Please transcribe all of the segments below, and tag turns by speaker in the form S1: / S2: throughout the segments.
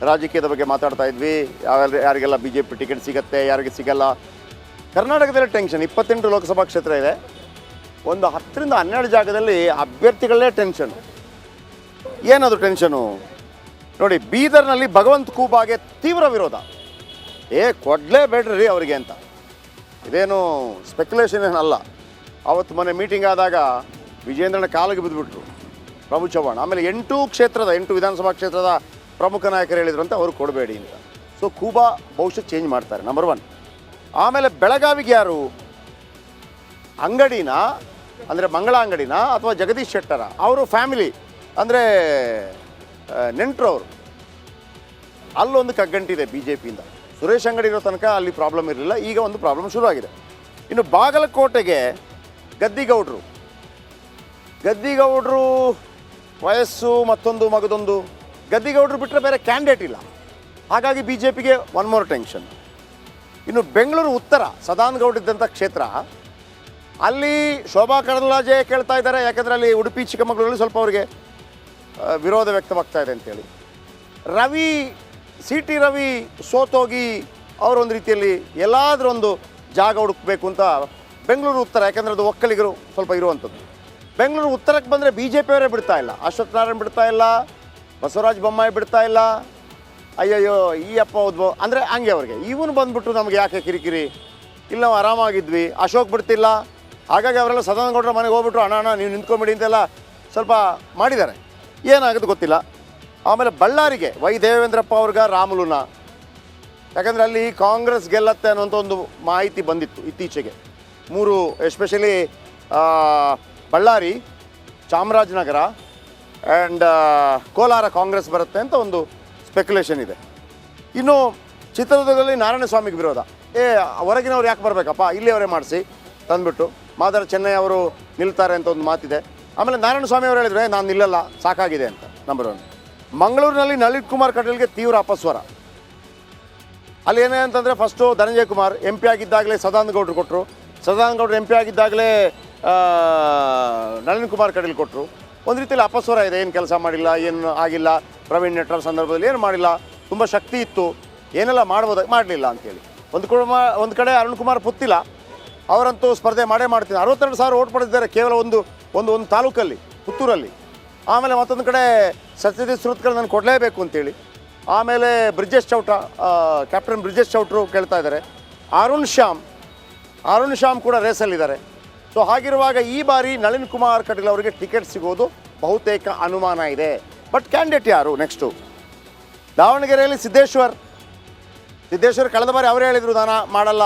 S1: ರಾಜಕೀಯದ ಬಗ್ಗೆ ಮಾತಾಡ್ತಾ ಇದ್ವಿ. ಯಾರಿಗೆಲ್ಲ BJP ಟಿಕೆಟ್ ಸಿಗುತ್ತೆ, ಯಾರಿಗೆ ಸಿಗಲ್ಲ. ಕರ್ನಾಟಕದಲ್ಲಿ ಟೆನ್ಷನ್. 28 ಲೋಕಸಭಾ ಕ್ಷೇತ್ರ ಇದೆ. ಒಂದು 10 ರಿಂದ 12 ಜಾಗದಲ್ಲಿ ಅಭ್ಯರ್ಥಿಗಳೇ ಟೆನ್ಷನ್. ಏನದು ಟೆನ್ಷನು ನೋಡಿ. ಬೀದರ್ನಲ್ಲಿ ಭಗವಂತ ಖೂಬಾಗೆ ತೀವ್ರ ವಿರೋಧ. ಕೊಡಲೇಬೇಡ್ರಿ ಅವರಿಗೆ ಅಂತ. ಇದೇನು ಸ್ಪೆಕ್ಯುಲೇಷನ್ ಏನಲ್ಲ. ಅವತ್ತು ಮೊನ್ನೆ ಮೀಟಿಂಗ್ ಆದಾಗ ವಿಜೇಂದ್ರನ ಕಾಲಿಗೆ ಬಿದ್ದುಬಿಟ್ರು ಪ್ರಭು ಚವ್ಹಾಣ್. ಆಮೇಲೆ 8 ವಿಧಾನಸಭಾ ಕ್ಷೇತ್ರದ ಪ್ರಮುಖ ನಾಯಕರು ಹೇಳಿದ್ರಂತ ಅವರು ಕೊಡಬೇಡಿ ಅಂತ. ಸೊ ಖೂಬಾ ಬಹುಶಃ ಚೇಂಜ್ ಮಾಡ್ತಾರೆ, ನಂಬರ್ 1. ಆಮೇಲೆ ಬೆಳಗಾವಿಗೆ ಯಾರು ಅಂಗಡಿನ, ಅಂದರೆ ಮಂಗಳ ಅಂಗಡಿನ ಅಥವಾ ಜಗದೀಶ್ ಶೆಟ್ಟರ ಅವರು ಫ್ಯಾಮಿಲಿ, ಅಂದರೆ ನೆಂಟ್ರವರು. ಅಲ್ಲೊಂದು ಕಗ್ಗಂಟಿದೆ BJPಯಿಂದ. ಸುರೇಶ್ ಅಂಗಡಿ ಇರೋ ತನಕ ಅಲ್ಲಿ ಪ್ರಾಬ್ಲಮ್ ಇರಲಿಲ್ಲ, ಈಗ ಒಂದು ಪ್ರಾಬ್ಲಮ್ ಶುರುವಾಗಿದೆ. ಇನ್ನು ಬಾಗಲಕೋಟೆಗೆ ಗದ್ದಿಗೌಡರು ವಯಸ್ಸು ಮತ್ತೊಂದು ಮಗದೊಂದು. ಗದ್ದಿಗೌಡರು ಬಿಟ್ಟರೆ ಬೇರೆ ಕ್ಯಾಂಡಿಡೇಟ್ ಇಲ್ಲ. ಹಾಗಾಗಿ BJPಗೆ ಒನ್ ಮೋರ್ ಟೆನ್ಷನ್. ಇನ್ನು ಬೆಂಗಳೂರು ಉತ್ತರ ಸದಾನಂದ ಗೌಡ ಇದ್ದಂಥ ಕ್ಷೇತ್ರ, ಅಲ್ಲಿ ಶೋಭಾ ಕರಂದ್ಲಾಜೆ ಕೇಳ್ತಾ ಇದ್ದಾರೆ. ಯಾಕೆಂದರೆ ಅಲ್ಲಿ ಉಡುಪಿ ಚಿಕ್ಕಮಗಳೂರಲ್ಲಿ ಸ್ವಲ್ಪ ಅವರಿಗೆ ವಿರೋಧ ವ್ಯಕ್ತವಾಗ್ತಾ ಇದೆ ಅಂತೇಳಿ. CT ರವಿ ಸೋತೋಗಿ ಅವರೊಂದು ರೀತಿಯಲ್ಲಿ ಎಲ್ಲಾದರೂ ಒಂದು ಜಾಗ ಹುಡುಕಬೇಕು ಅಂತ ಬೆಂಗಳೂರು ಉತ್ತರ, ಯಾಕೆಂದರೆ ಅದು ಒಕ್ಕಲಿಗರು ಸ್ವಲ್ಪ ಇರುವಂಥದ್ದು. ಬೆಂಗಳೂರು ಉತ್ತರಕ್ಕೆ ಬಂದರೆ BJP ಅವರೇ ಬಿಡ್ತಾ ಇಲ್ಲ. ಅಶ್ವಥ್ ನಾರಾಯಣ್ ಬಿಡ್ತಾ ಇಲ್ಲ, ಬಸವರಾಜ ಬೊಮ್ಮಾಯಿ ಬಿಡ್ತಾ ಇಲ್ಲ. ಅಯ್ಯಯ್ಯೋ ಈ ಅಪ್ಪ ಉದ್ಭವ ಅಂದರೆ ಹಂಗೆ ಅವ್ರಿಗೆ. ಇವನು ಬಂದುಬಿಟ್ಟು ನಮಗೆ ಯಾಕೆ ಕಿರಿಕಿರಿ, ಇಲ್ಲಿ ನಾವು ಆರಾಮಾಗಿದ್ವಿ. ಅಶೋಕ್ ಬಿಡ್ತಿಲ್ಲ. ಹಾಗಾಗಿ ಅವರೆಲ್ಲ ಸದಾನಂದ ಗೌಡರ ಮನೆಗೆ ಹೋಗ್ಬಿಟ್ರು, ಅಣ್ಣ ನೀವು ನಿಂತ್ಕೊಂಬಿಡಿ ಅಂತೆಲ್ಲ ಸ್ವಲ್ಪ ಮಾಡಿದ್ದಾರೆ. ಏನಾಗೋದು ಗೊತ್ತಿಲ್ಲ. ಆಮೇಲೆ ಬಳ್ಳಾರಿಗೆ ದೇವೇಂದ್ರಪ್ಪ ಅವ್ರಿಗೆ ರಾಮುಲುನ, ಯಾಕಂದರೆ ಅಲ್ಲಿ ಕಾಂಗ್ರೆಸ್ ಗೆಲ್ಲತ್ತೆ ಅನ್ನೋಂಥ ಒಂದು ಮಾಹಿತಿ ಬಂದಿತ್ತು ಇತ್ತೀಚೆಗೆ. 3 ಎಸ್ಪೆಷಲಿ ಬಳ್ಳಾರಿ, ಚಾಮರಾಜನಗರ ಆ್ಯಂಡ್ ಕೋಲಾರ ಕಾಂಗ್ರೆಸ್ ಬರುತ್ತೆ ಅಂತ ಒಂದು ಸ್ಪೆಕ್ಯುಲೇಷನ್ ಇದೆ. ಇನ್ನು ಚಿತ್ರದುರ್ಗದಲ್ಲಿ ನಾರಾಯಣಸ್ವಾಮಿಗೆ ವಿರೋಧ. ಹೊರಗಿನವ್ರು ಯಾಕೆ ಬರಬೇಕಪ್ಪ, ಇಲ್ಲಿ ಅವರೇ ಮಾಡಿಸಿ ತಂದುಬಿಟ್ಟು. ಮಾದರ ಚೆನ್ನೈ ಅವರು ನಿಲ್ತಾರೆ ಅಂತ ಒಂದು ಮಾತಿದೆ. ಆಮೇಲೆ ನಾರಾಯಣಸ್ವಾಮಿ ಅವರು ಹೇಳಿದರೆ ನಾನು ನಿಲ್ಲಲ್ಲ, ಸಾಕಾಗಿದೆ ಅಂತ, ನಂಬರ್ 1. ಮಂಗಳೂರಿನಲ್ಲಿ ನಳಿನ್ ಕುಮಾರ್ ಕಟೀಲ್ಗೆ ತೀವ್ರ ಅಪಸ್ವರ. ಅಲ್ಲಿ ಏನೇ ಅಂತಂದರೆ ಫಸ್ಟು ಧನಂಜಯ ಕುಮಾರ್ MP ಆಗಿದ್ದಾಗಲೇ ಸದಾನಂದ ಗೌಡರು ಕೊಟ್ಟರು. ಸದಾನಂದ ಗೌಡರು MP ಆಗಿದ್ದಾಗಲೇ ನಳಿನ್ ಕುಮಾರ್ ಕಟೀಲ್ ಕೊಟ್ಟರು. ಒಂದು ರೀತಿಯಲ್ಲಿ ಅಪಸ್ವರ ಇದೆ. ಏನು ಕೆಲಸ ಮಾಡಿಲ್ಲ, ಏನು ಆಗಿಲ್ಲ, ಪ್ರವೀಣ್ ನೆಟ್ವರ್ ಸಂದರ್ಭದಲ್ಲಿ ಏನು ಮಾಡಿಲ್ಲ, ತುಂಬ ಶಕ್ತಿ ಇತ್ತು, ಏನೆಲ್ಲ ಮಾಡ್ಬೋದು, ಮಾಡಲಿಲ್ಲ ಅಂಥೇಳಿ. ಒಂದು ಕಡೆ ಅರುಣ್ ಕುಮಾರ್ ಪುತ್ತಿಲ್ಲ, ಅವರಂತೂ ಸ್ಪರ್ಧೆ ಮಾಡ್ತೀನಿ. 62,000 ಓಟ್ ಪಡೆದಿದ್ದಾರೆ ಕೇವಲ ಒಂದು ತಾಲೂಕಲ್ಲಿ, ಪುತ್ತೂರಲ್ಲಿ. ಆಮೇಲೆ ಮತ್ತೊಂದು ಕಡೆ ಸತ್ಯಜಿತ್ ಸುರತ್ಕಲ್ ನಾನು ಕೊಡಲೇಬೇಕು ಅಂತೇಳಿ. ಆಮೇಲೆ ಕ್ಯಾಪ್ಟನ್ ಬ್ರಿಜೇಶ್ ಚೌಟ್ರು ಕೇಳ್ತಾ ಇದ್ದಾರೆ. ಅರುಣ್ ಶ್ಯಾಮ್ ಕೂಡ ರೇಸಲ್ಲಿದ್ದಾರೆ. ಸೊ ಹಾಗಿರುವಾಗ ಈ ಬಾರಿ ನಳಿನ್ ಕುಮಾರ್ ಕಟೀಲ್ ಅವರಿಗೆ ಟಿಕೆಟ್ ಸಿಗೋದು ಬಹುತೇಕ ಅನುಮಾನ ಇದೆ. ಬಟ್ ಕ್ಯಾಂಡಿಡೇಟ್ ಯಾರು ನೆಕ್ಸ್ಟು? ದಾವಣಗೆರೆಯಲ್ಲಿ ಸಿದ್ದೇಶ್ವರ್ ಕಳೆದ ಬಾರಿ ಅವರೇ ಹೇಳಿದರು ನಾನು ಮಾಡಲ್ಲ.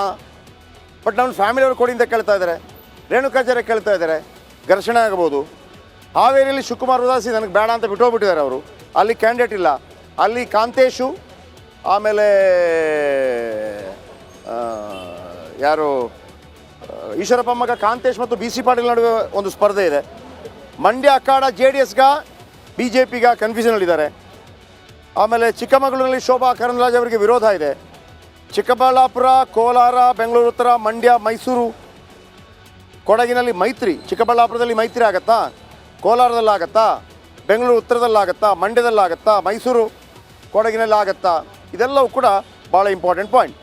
S1: ಬಟ್ ನಮ್ಮ ಫ್ಯಾಮಿಲಿಯವರು ಕೊಡಿ ಅಂತ ಕೇಳ್ತಾ ಇದ್ದಾರೆ. ರೇಣುಕಾಚಾರ್ಯ ಕೇಳ್ತಾ ಇದ್ದಾರೆ, ಘರ್ಷಣೆ ಆಗ್ಬೋದು. ಹಾವೇರಿಯಲ್ಲಿ ಶಿವಕುಮಾರ್ ಉದಾಸಿ ನನಗೆ ಬೇಡ ಅಂತ ಬಿಟ್ಟೋಗ್ಬಿಟ್ಟಿದ್ದಾರೆ ಅವರು. ಅಲ್ಲಿ ಕ್ಯಾಂಡಿಡೇಟ್ ಇಲ್ಲ. ಅಲ್ಲಿ ಕಾಂತೇಶು, ಆಮೇಲೆ ಯಾರು ಈಶ್ವರಪ್ಪ ಮಗ ಕಾಂತೇಶ್ ಮತ್ತು BC ಪಾಟೀಲ್ ನಡುವೆ ಒಂದು ಸ್ಪರ್ಧೆ ಇದೆ. ಮಂಡ್ಯ ಅಖಾಡ JDSಗ BJPಗ ಕನ್ಫ್ಯೂಷನಲ್ಲಿದ್ದಾರೆ. ಆಮೇಲೆ ಚಿಕ್ಕಮಗಳೂರಲ್ಲಿ ಶೋಭಾ ಕರಂದ್ಲಾಜೆ ಅವರಿಗೆ ವಿರೋಧ ಇದೆ. ಚಿಕ್ಕಬಳ್ಳಾಪುರ, ಕೋಲಾರ, ಬೆಂಗಳೂರು ಉತ್ತರ, ಮಂಡ್ಯ, ಮೈಸೂರು, ಕೊಡಗಿನಲ್ಲಿ ಮೈತ್ರಿ. ಚಿಕ್ಕಬಳ್ಳಾಪುರದಲ್ಲಿ ಮೈತ್ರಿ ಆಗತ್ತಾ, ಕೋಲಾರದಲ್ಲಾಗತ್ತಾ, ಬೆಂಗಳೂರು ಉತ್ತರದಲ್ಲಾಗತ್ತಾ, ಮಂಡ್ಯದಲ್ಲಾಗತ್ತಾ, ಮೈಸೂರು ಕೊಡಗಿನಲ್ಲಿ ಆಗತ್ತಾ? ಇದೆಲ್ಲವೂ ಕೂಡ ಭಾಳ ಇಂಪಾರ್ಟೆಂಟ್ ಪಾಯಿಂಟ್.